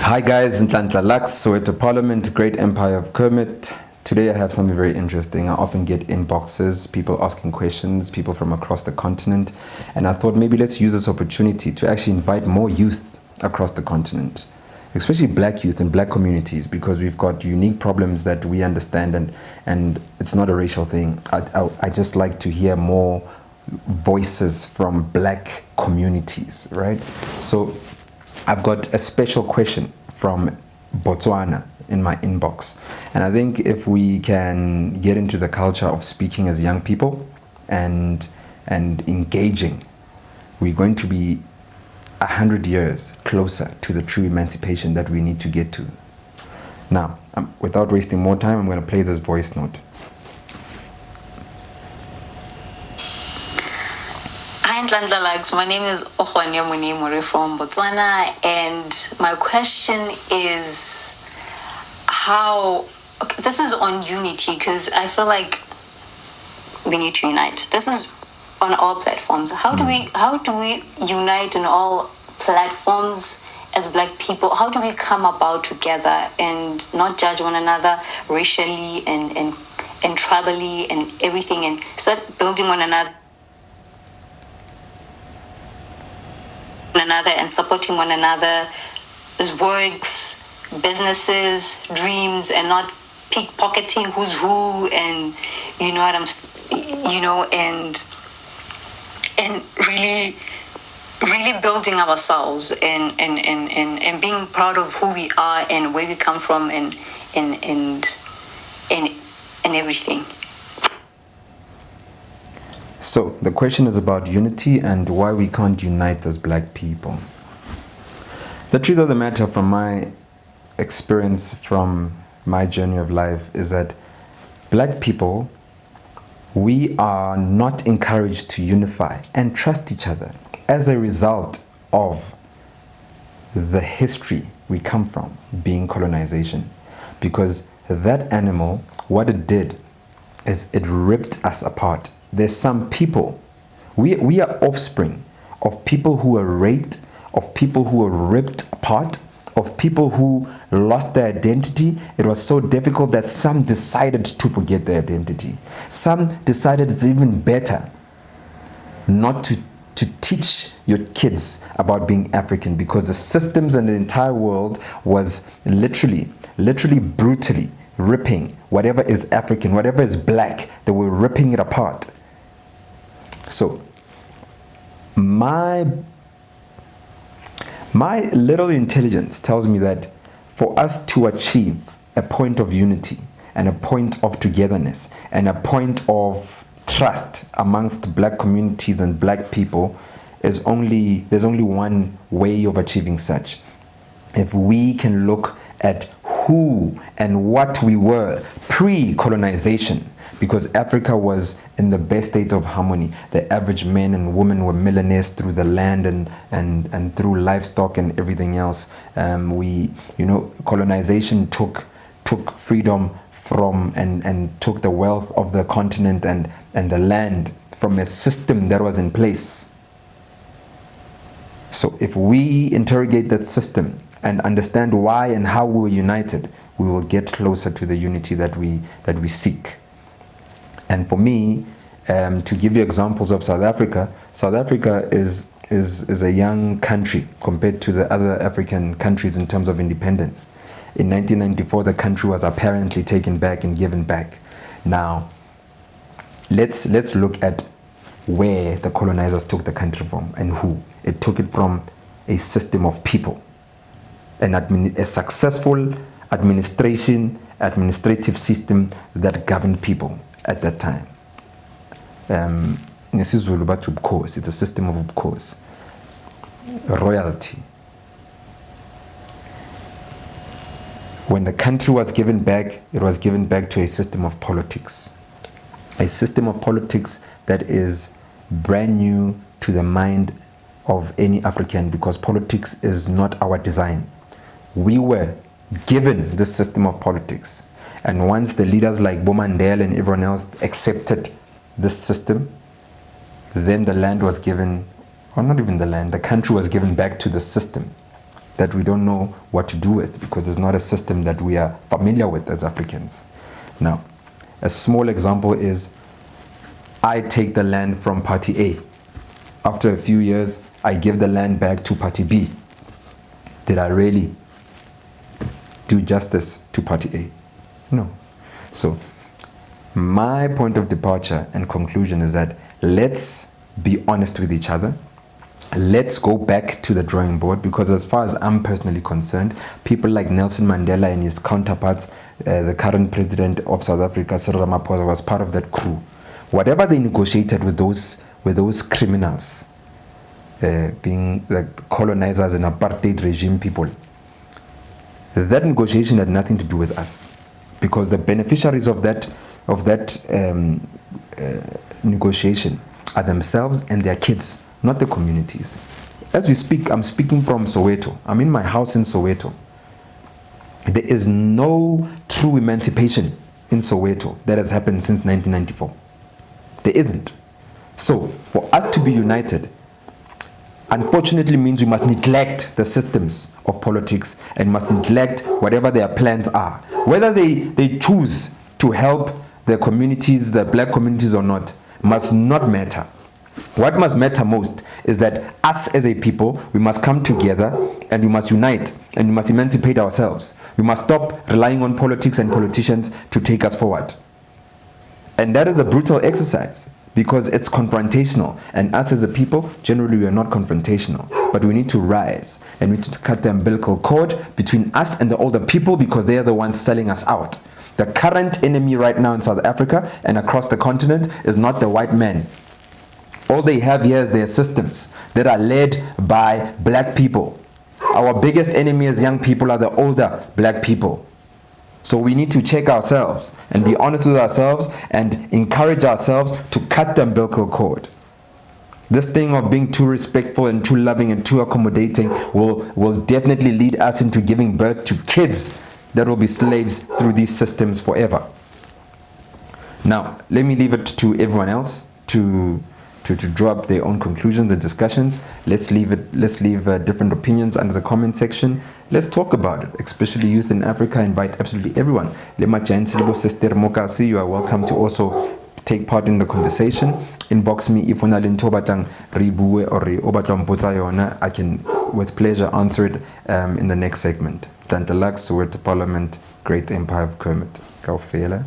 Hi guys, Ntlantla Lux, Soweto Parliament, Great Empire of Kermit. Today I have something very interesting. I often get inboxes, people asking questions, people from across the continent, and I thought maybe let's use this opportunity to actually invite more youth across the continent, especially black youth and black communities, because we've got unique problems that we understand, and it's not a racial thing. I just like to hear more voices from black communities, right? So I've got a special question from Botswana in my inbox. And I think if we can get into the culture of speaking as young people and engaging, we're going to be 100 years closer to the true emancipation that we need to get to. Now, without wasting more time, I'm going to play this voice note. Hi, Ntlantla Lux. My name is Okhwanya Munimuri from Botswana, and my question is this is on unity, because I feel like we need to unite. This is on all platforms. How do we unite on all platforms as black people? How do we come about together and not judge one another racially and tribally and everything, and start building one another and supporting one another's works, businesses, dreams, and not pickpocketing who's who, and and really building ourselves and being proud of who we are and where we come from and everything. So the question is about unity and why we can't unite as black people. The truth of the matter, from my experience, from my journey of life, is that black people, we are not encouraged to unify and trust each other as a result of the history we come from, being colonization. Because that animal, what it did is it ripped us apart. There's some people, we are offspring of people who were raped, of people who were ripped apart, of people who lost their identity. It was so difficult that some decided to forget their identity. Some decided it's even better not to teach your kids about being African, because the systems and the entire world was literally brutally ripping whatever is African, whatever is black. They were ripping it apart. So my little intelligence tells me that for us to achieve a point of unity and a point of togetherness and a point of trust amongst black communities and black people, there's only one way of achieving such. If we can look at who and what we were pre-colonization, because Africa was in the best state of harmony. The average men and women were millionaires through the land and through livestock and everything else. Colonization took freedom from and took the wealth of the continent and the land from a system that was in place. So if we interrogate that system and understand why and how we were united, we will get closer to the unity that we seek. And for me, to give you examples of South Africa is a young country compared to the other African countries in terms of independence. In 1994, the country was apparently taken back and given back. Now, let's look at where the colonizers took the country from and who. It took it from a system of people, a successful administrative system that governed people at that time. It's a system of ubukhosi, royalty. When the country was given back, it was given back to a system of politics. A system of politics that is brand new to the mind of any African, because politics is not our design. We were given this system of politics. And once the leaders like Bomandela and everyone else accepted this system, then the land was given, or not even the land, the country was given back to the system. that we don't know what to do with because it's not a system that we are familiar with as Africans. Now, a small example is I take the land from Party A. After a few years, I give the land back to Party B. Did I really do justice to Party A? No. So, my point of departure and conclusion is that let's be honest with each other. Let's go back to the drawing board, because as far as I'm personally concerned, people like Nelson Mandela and his counterparts, the current president of South Africa, Cyril Ramaphosa, was part of that crew. Whatever they negotiated with those criminals, being the colonizers and apartheid regime people, that negotiation had nothing to do with us, because the beneficiaries of that negotiation are themselves and their kids, not the communities. As we speak, I'm speaking from Soweto. I'm in my house in Soweto. There is no true emancipation in Soweto that has happened since 1994. There isn't. So, for us to be united, unfortunately means we must neglect the systems of politics and must neglect whatever their plans are. Whether they choose to help the communities, the black communities or not, must not matter. What must matter most is that us as a people, we must come together and we must unite and we must emancipate ourselves. We must stop relying on politics and politicians to take us forward. And that is a brutal exercise because it's confrontational. And us as a people, generally we are not confrontational. But we need to rise and we need to cut the umbilical cord between us and the older people, because they are the ones selling us out. The current enemy right now in South Africa and across the continent is not the white men. All they have here is their systems that are led by black people. Our biggest enemy as young people are the older black people. So we need to check ourselves and be honest with ourselves and encourage ourselves to cut the umbilical cord. This thing of being too respectful and too loving and too accommodating will definitely lead us into giving birth to kids that will be slaves through these systems forever. Now, let me leave it to everyone else to draw up their own conclusions and discussions. Let's leave different opinions under the comment section. Let's talk about it, especially youth in Africa. I invite absolutely everyone. You are welcome to also take part in the conversation. Inbox me if una le ntho batlang re bue or re o batlang mpotsa yona. I can with pleasure answer it in the next segment. Tantalak, Soweto Parliament, Great Empire of Kermit. Kaufela.